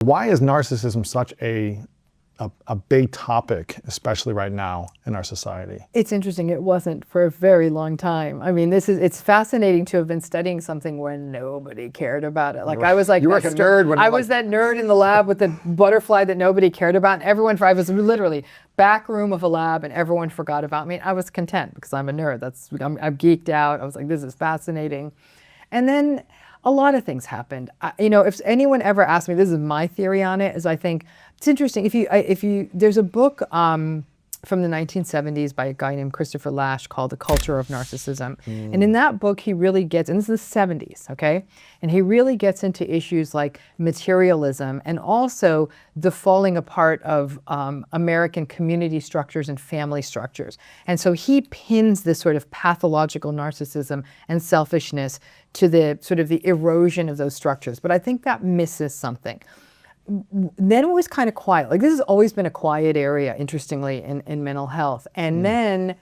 Why is narcissism such a big topic, especially right now in our society? It's interesting. It wasn't for a very long time. I mean, it's fascinating to have been studying something when nobody cared about it. Like I was like, you were like a nerd when I was that nerd in the lab with the butterfly that nobody cared about, and I was literally back room of a lab, and everyone forgot about me. I was content because I'm a nerd. I'm geeked out. I was like, this is fascinating, and then a lot of things happened. If anyone ever asked me, this is my theory on it, is I think it's interesting. There's a book from the 1970s by a guy named Christopher Lasch called The Culture of Narcissism. And in that book, he really gets, and this is the 70s, okay? And he really gets into issues like materialism and also the falling apart of American community structures and family structures. And so he pins this sort of pathological narcissism and selfishness to the sort of the erosion of those structures. But I think that misses something. Then it was kind of quiet. Like this has always been a quiet area, interestingly, in mental health. And then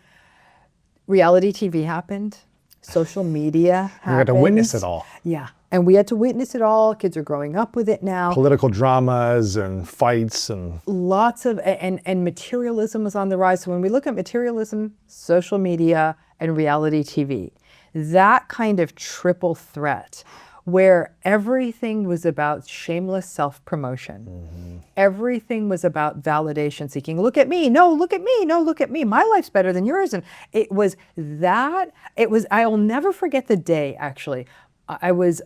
reality TV happened, social media happened. You had to witness it all. Yeah, and we had to witness it all. Kids are growing up with it now. Political dramas and fights and lots of, and materialism was on the rise. So when we look at materialism, social media, and reality TV, that kind of triple threat where everything was about shameless self-promotion. Everything was about validation seeking. Look at me, no, look at me, no, look at me. My life's better than yours. And I'll never forget the day, actually. I was,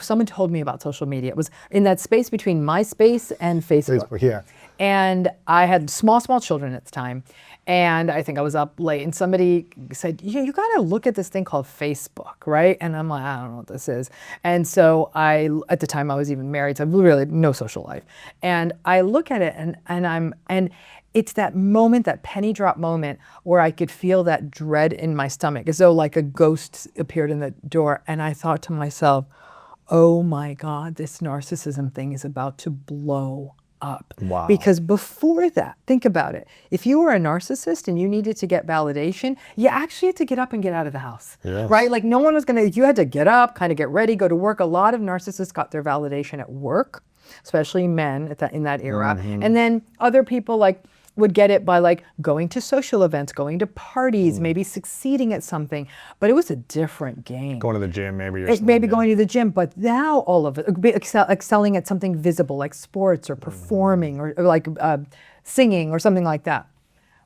someone told me about social media. It was in that space between MySpace and Facebook. Yeah. And I had small children at the time. And I think I was up late and somebody said, you gotta look at this thing called Facebook, right? And I'm like, I don't know what this is. And so at the time I was even married, so really no social life. And I look at it and it's that moment, that penny drop moment where I could feel that dread in my stomach, as though like a ghost appeared in the door. And I thought to myself, oh my God, this narcissism thing is about to blow up. Wow. Because before that, think about it. If you were a narcissist and you needed to get validation, you actually had to get up and get out of the house, right? Like no one was you had to get up, kind of get ready, go to work. A lot of narcissists got their validation at work, especially men in that era. And then other people would get it by going to social events, going to parties, maybe succeeding at something. But it was a different game. Going to the gym maybe. Going to the gym, but now all of it, excelling at something visible like sports or performing or like singing or something like that.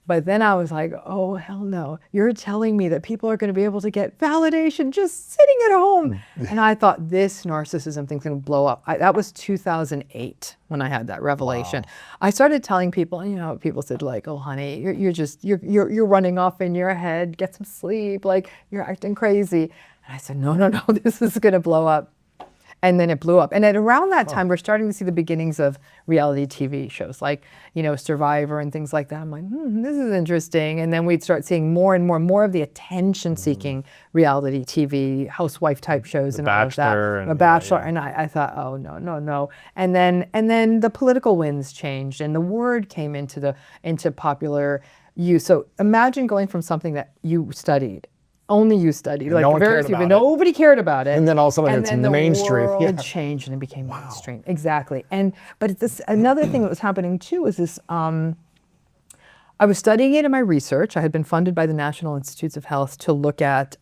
But then I was like, oh, hell no. You're telling me that people are going to be able to get validation just sitting at home. And I thought this narcissism thing's going to blow up. That was 2008 when I had that revelation. Wow. I started telling people, people said oh, honey, you're running off in your head. Get some sleep. You're acting crazy. And I said, no, this is going to blow up. And then it blew up. And at around that time, we're starting to see the beginnings of reality TV shows like, Survivor and things like that. I'm like, this is interesting. And then we'd start seeing more and more of the attention-seeking reality TV, housewife type shows and all of that. The Bachelor. And I thought, oh, no. And then the political winds changed and the word came into popular use. So imagine going from something that you studied, only you studied, nobody cared about it. And then all of a sudden it's mainstream. The world changed and it became mainstream. Exactly. But another thing that was happening too was this, I was studying it in my research. I had been funded by the National Institutes of Health to look at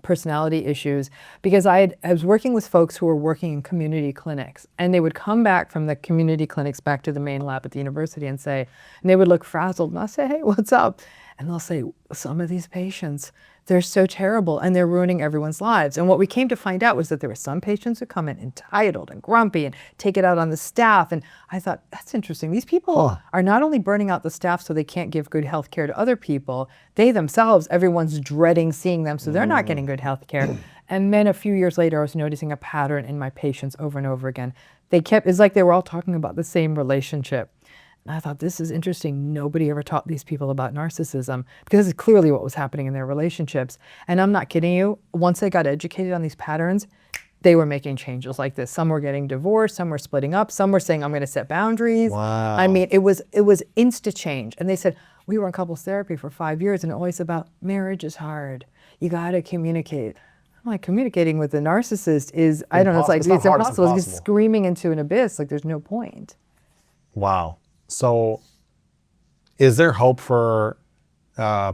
personality issues because I was working with folks who were working in community clinics, and they would come back from the community clinics back to the main lab at the university and they would look frazzled, and I'll say, hey, what's up? And they'll say, some of these patients, they're so terrible and they're ruining everyone's lives. And what we came to find out was that there were some patients who come in entitled and grumpy and take it out on the staff. And I thought, that's interesting. These people are not only burning out the staff so they can't give good health care to other people, they themselves, everyone's dreading seeing them, so they're not getting good health care. And then a few years later, I was noticing a pattern in my patients over and over again. It's like they were all talking about the same relationship. And I thought, this is interesting. Nobody ever taught these people about narcissism because it's clearly what was happening in their relationships. And I'm not kidding you. Once they got educated on these patterns, they were making changes like this. Some were getting divorced, some were splitting up, some were saying, I'm going to set boundaries. Wow. I mean, it was insta change. And they said, we were in couples therapy for 5 years and always about marriage is hard. You got to communicate. like communicating with a narcissist is, I don't know, it's like, It's not it's hard, it's impossible. It's just impossible. screaming into an abyss. Like there's no point. Wow. So is there hope for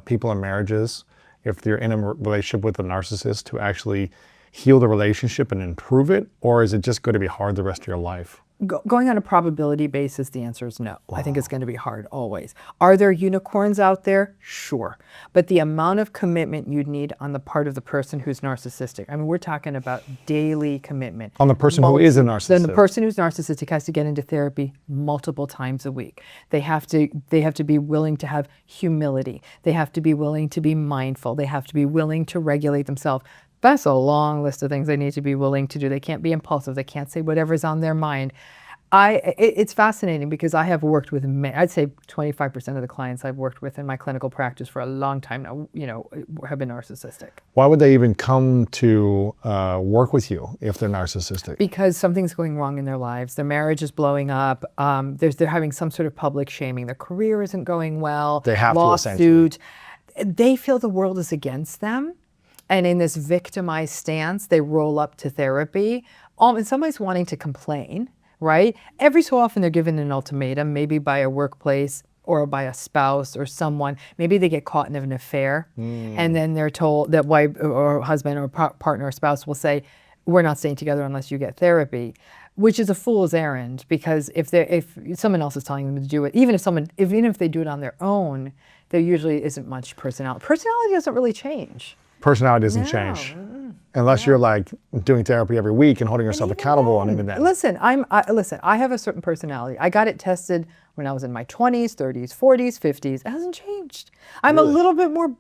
people in marriages, if they're in a relationship with a narcissist, to actually heal the relationship and improve it? Or is it just going to be hard the rest of your life? Going on a probability basis, the answer is no. I think it's going to be hard always. Are there unicorns out there? Sure. But the amount of commitment you'd need on the part of the person who's narcissistic, I mean, we're talking about daily commitment. On the person who is a Then narcissist. the person who's narcissistic has to get into therapy multiple times a week. They have to be willing to have humility. They have to be willing to be mindful. They have to be willing to regulate themselves. That's a long list of things they need to be willing to do. They can't be impulsive. They can't say whatever's on their mind. It's fascinating because I have worked with, I'd say 25% of the clients I've worked with in my clinical practice for a long time now, have been narcissistic. Why would they even come to work with you if they're narcissistic? Because something's going wrong in their lives. Their marriage is blowing up. They're having some sort of public shaming. Their career isn't going well. They have to, essentially. Lawsuit. They feel the world is against them. And in this victimized stance, they roll up to therapy, in some ways wanting to complain, right? Every so often they're given an ultimatum, maybe by a workplace or by a spouse or someone. Maybe they get caught in an affair, and then they're told that wife or husband or partner or spouse will say, we're not staying together unless you get therapy, which is a fool's errand, because if someone else is telling them to do it, even if they do it on their own, there usually isn't much personality. Personality doesn't really change. Personality doesn't change unless you're like doing therapy every week and holding yourself accountable. And even then, listen, I have a certain personality. I got it tested when I was in my 20s, 30s, 40s, 50s. It hasn't changed. I'm a little bit more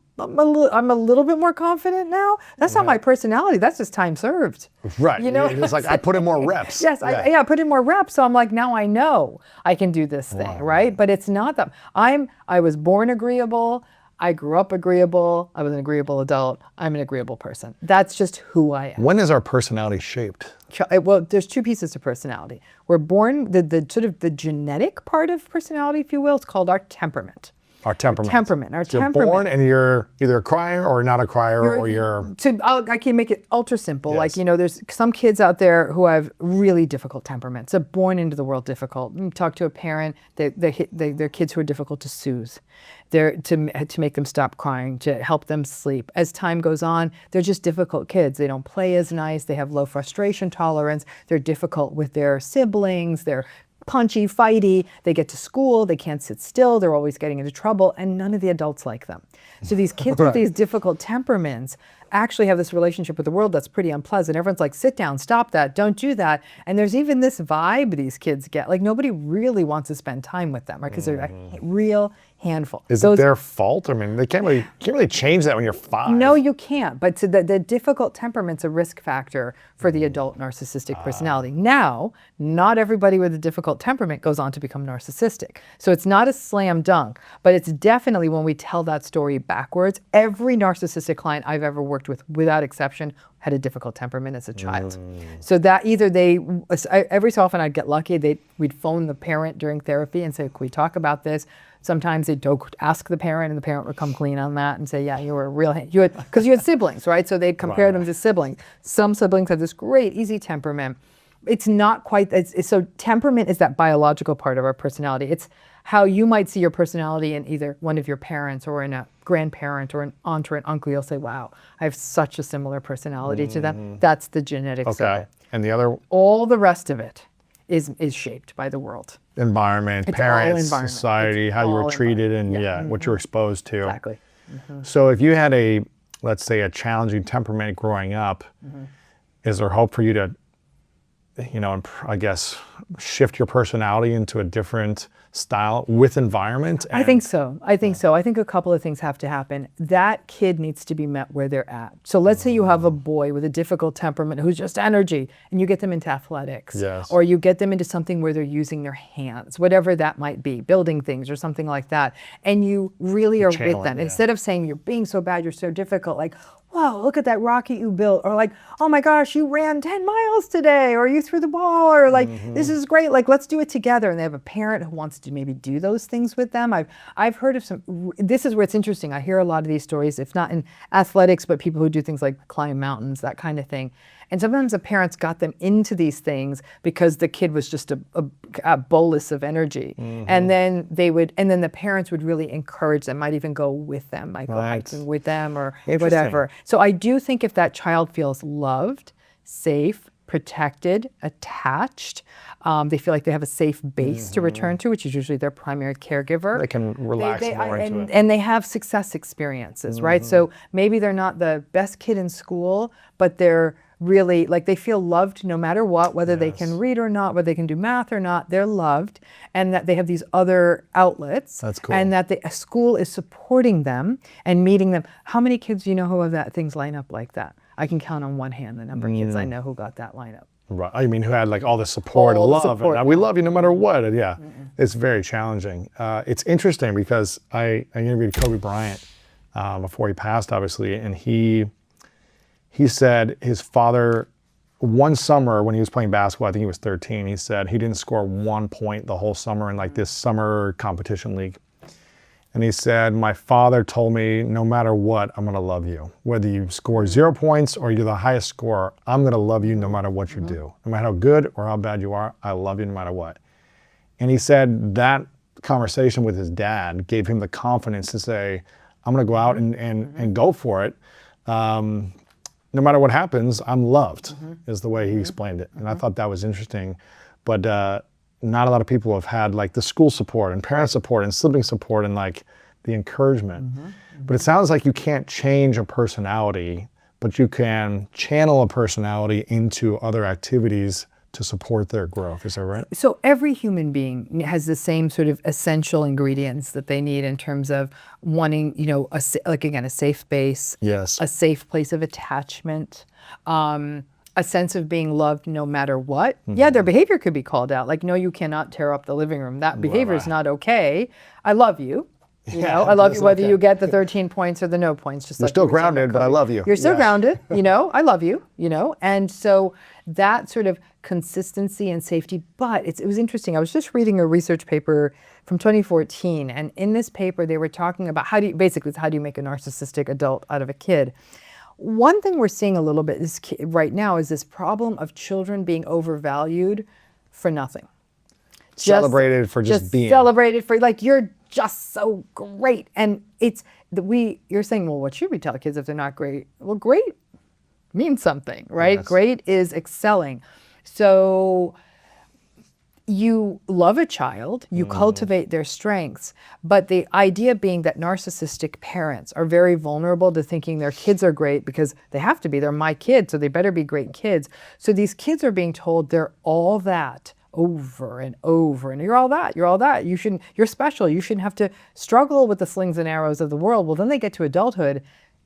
confident now. That's not my personality. That's just time served. Right. It's like I put in more reps. Yes, I put in more reps. So I'm like, now I know I can do this thing, right? But it's not that I was born agreeable. I grew up agreeable. I was an agreeable adult. I'm an agreeable person. That's just who I am. When is our personality shaped? Well, there's two pieces to personality. We're born, the sort of the genetic part of personality, if you will, it's called our temperament. Our temperament. Our So you're temperament. born and you're either a crier or not a crier, or you're... I can make it ultra simple. Yes. Like, there's some kids out there who have really difficult temperaments. They're born into the world difficult. You talk to a parent, they're kids who are difficult to soothe. They're to make them stop crying, to help them sleep. As time goes on, they're just difficult kids. They don't play as nice. They have low frustration tolerance. They're difficult with their siblings. They're punchy, fighty. They get to school, they can't sit still, they're always getting into trouble, and none of the adults like them. So these kids with these difficult temperaments actually have this relationship with the world that's pretty unpleasant. Everyone's like, sit down, stop that, don't do that. And there's even this vibe these kids get, like nobody really wants to spend time with them, right? Because they're a real handful. Is it their fault? I mean, they can't really change that when you're 5. No, you can't. But the difficult temperament's a risk factor for the adult narcissistic personality. Now, not everybody with a difficult temperament goes on to become narcissistic. So it's not a slam dunk, but it's definitely, when we tell that story backwards, every narcissistic client I've ever worked with, without exception, had a difficult temperament as a child. So that either every so often I'd get lucky, we'd phone the parent during therapy and say, can we talk about this? Sometimes they'd ask the parent, and the parent would come clean on that and say, yeah, you were a real, because you had siblings, right? So they'd compare them to siblings. Some siblings have this great, easy temperament. It's not quite, so temperament is that biological part of our personality. It's how you might see your personality in either one of your parents or in a grandparent or an aunt or an uncle. You'll say, wow, I have such a similar personality to them. That's the genetics of it. And the other... All the rest of it is shaped by the world. Environment, It's parents, all environment. society, It's how you were all treated, and what you're exposed to. Exactly. So if you had let's say a challenging temperament growing up, is there hope for you to, I guess, shift your personality into a different style with environment? I think so. I think a couple of things have to happen. That kid needs to be met where they're at. So let's say you have a boy with a difficult temperament who's just energy, and you get them into athletics. Yes. Or you get them into something where they're using their hands, whatever that might be, building things or something like that. And you really are with them. Instead of saying, you're being so bad, you're so difficult, like, wow, look at that rocket you built, or like, oh my gosh, you ran 10 miles today, or you threw the ball, or like, this is great, like, let's do it together. And they have a parent who wants to maybe do those things with them. I've heard of this is where it's interesting. I hear a lot of these stories, if not in athletics, but people who do things like climb mountains, that kind of thing. And sometimes the parents got them into these things because the kid was just a bolus of energy. And then and then the parents would really encourage them, might even go with them, might go hiking with them or whatever. So I do think if that child feels loved, safe, protected, attached, they feel like they have a safe base to return to, which is usually their primary caregiver. They can relax more into it. And they have success experiences, right? So maybe they're not the best kid in school, but they're really, like, they feel loved no matter what, whether they can read or not, whether they can do math or not, they're loved, and that they have these other outlets. That's cool. And that a school is supporting them and meeting them. How many kids do you know who have things line up like that? I can count on one hand the number of kids I know who got that lineup. Right. I mean, who had like all the support and love. And, we love you no matter what. And yeah, it's very challenging. It's interesting because I interviewed Kobe Bryant before he passed, obviously, and he said his father, one summer when he was playing basketball, I think he was 13, he said he didn't score 1 point the whole summer in like this summer competition league. And he said, my father told me, no matter what, I'm gonna love you. Whether you score 0 points or you're the highest scorer, I'm gonna love you no matter what you do. No matter how good or how bad you are, I love you no matter what. And he said that conversation with his dad gave him the confidence to say, I'm gonna go out and go for it. No matter what happens, I'm loved, is the way he explained it. And I thought that was interesting. But not a lot of people have had like the school support and parent support and sibling support and like the encouragement. But it sounds like you can't change a personality, but you can channel a personality into other activities to support their growth. Is that right? So every human being has the same sort of essential ingredients that they need in terms of wanting, you know, like again, a safe base, Yes. a safe place of attachment, a sense of being loved no matter what. Yeah, their behavior could be called out. Like, no, you cannot tear up the living room. That behavior is not okay. I love you. You know, I love you whether you get the 13 points or the no points. Just You're like still grounded, but I love you. You're still grounded, you know, I love you, you know. And so that sort of consistency and safety, but it was interesting. I was just reading a research paper from 2014, and in this paper they were talking about how do you make a narcissistic adult out of a kid. One thing we're seeing a little bit right now is this problem of children being overvalued for nothing. Celebrated for just being. Celebrated for, like, you're just so great. And you're saying, well, what should we tell kids if they're not great? Well, great means something, right? Yes. Great is excelling. So you love a child, you cultivate their strengths, but the idea being that narcissistic parents are very vulnerable to thinking their kids are great because they have to be. They're my kids, so they better be great kids. So these kids are being told they're all that over and over, and you're all that, you're special, you shouldn't have to struggle with the slings and arrows of the world. Well, then they get to adulthood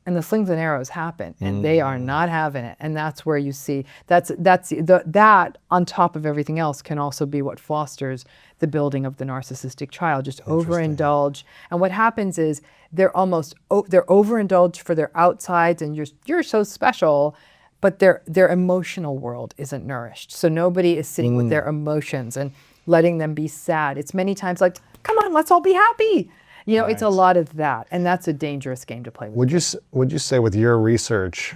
and the slings and arrows happen, and they are not having it. And that's where you see that on top of everything else can also be what fosters the building of the narcissistic child. Just overindulge, and what happens is they're overindulged for their outsides, and you're so special, but their emotional world isn't nourished. So nobody is sitting with their emotions and letting them be sad. It's many times like, come on, let's all be happy. You know, it's a lot of that, and that's a dangerous game to play with. Would you say with your research,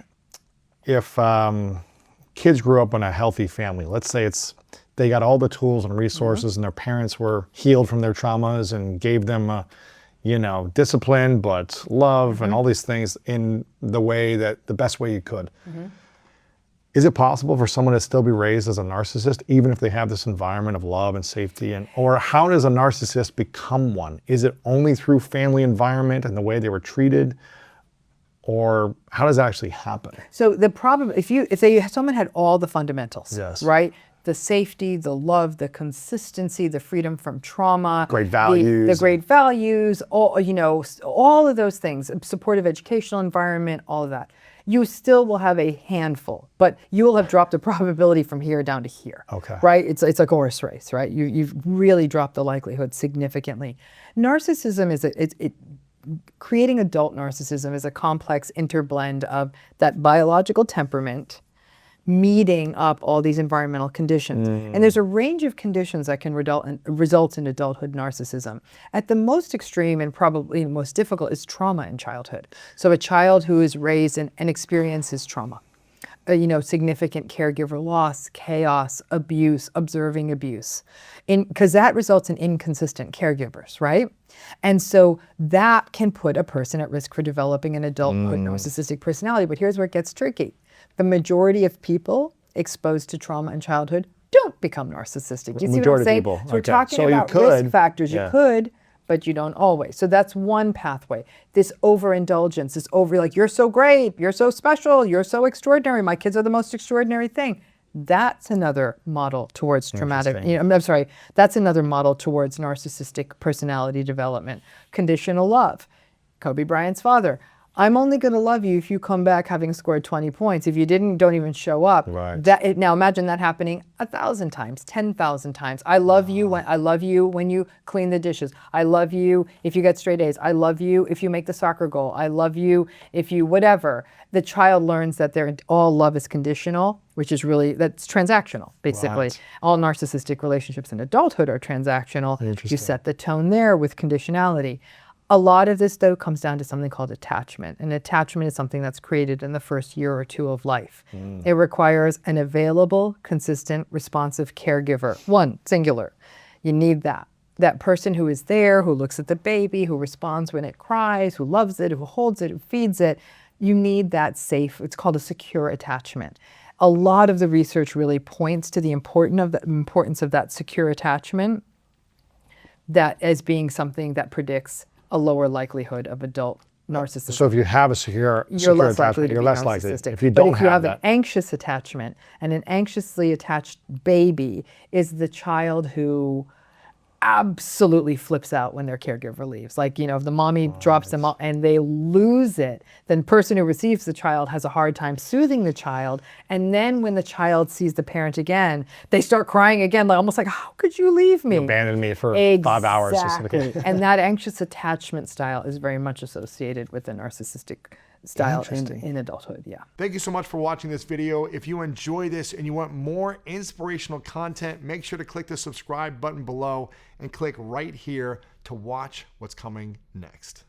if kids grew up in a healthy family, let's say they got all the tools and resources and their parents were healed from their traumas and gave them, discipline, but love and all these things in the best way you could. Is it possible for someone to still be raised as a narcissist, even if they have this environment of love and safety? Or how does a narcissist become one? Is it only through family environment and the way they were treated? Or how does that actually happen? So the problem, if someone had all the fundamentals, right? The safety, the love, the consistency, the freedom from trauma, great values, the great values, all of those things, supportive educational environment, all of that. You still will have a handful, but you will have dropped the probability from here down to here. Okay. Right? It's a horse race, right? You've really dropped the likelihood significantly. Narcissism creating adult narcissism is a complex interblend of that biological temperament meeting up all these environmental conditions. And there's a range of conditions that can result in adulthood narcissism. At the most extreme and probably most difficult is trauma in childhood. So a child who is raised and experiences trauma, significant caregiver loss, chaos, abuse, observing abuse, because that results in inconsistent caregivers, right? And so that can put a person at risk for developing an adulthood narcissistic personality. But here's where it gets tricky. The majority of people exposed to trauma in childhood don't become narcissistic. You see what I'm saying? People. So we're talking about risk factors. You could, but you don't always. So that's one pathway. This overindulgence, this you're so great, you're so special, you're so extraordinary, my kids are the most extraordinary thing. That's another model towards traumatic, that's another model towards narcissistic personality development. Conditional love. Kobe Bryant's father. I'm only going to love you if you come back having scored 20 points. If you didn't, don't even show up. Right. Now imagine that happening 1,000 times, 10,000 times. I love you when you clean the dishes. I love you if you get straight A's. I love you if you make the soccer goal. I love you if you whatever. The child learns that all love is conditional, which is that's transactional, basically. Right. All narcissistic relationships in adulthood are transactional. You set the tone there with conditionality. A lot of this, though, comes down to something called attachment. And attachment is something that's created in the first year or two of life. It requires an available, consistent, responsive caregiver. One, singular. You need that. That person who is there, who looks at the baby, who responds when it cries, who loves it, who holds it, who feeds it. You need that safe, it's called a secure attachment. A lot of the research really points to the importance of that secure attachment, that as being something that predicts a lower likelihood of adult narcissism. So if you have a secure less attachment, you're less likely. narcissistic. If you don't but if you have that, an anxious attachment, and an anxiously attached baby is the child who absolutely flips out when their caregiver leaves. Like, if the mommy drops them off and they lose it, then the person who receives the child has a hard time soothing the child. And then when the child sees the parent again, they start crying again, almost like, how could you leave me? You abandoned me for 5 hours. Exactly. And that anxious attachment style is very much associated with the narcissistic style in adulthood. Yeah. Thank you so much for watching this video. If you enjoy this and you want more inspirational content, make sure to click the subscribe button below and click right here to watch what's coming next.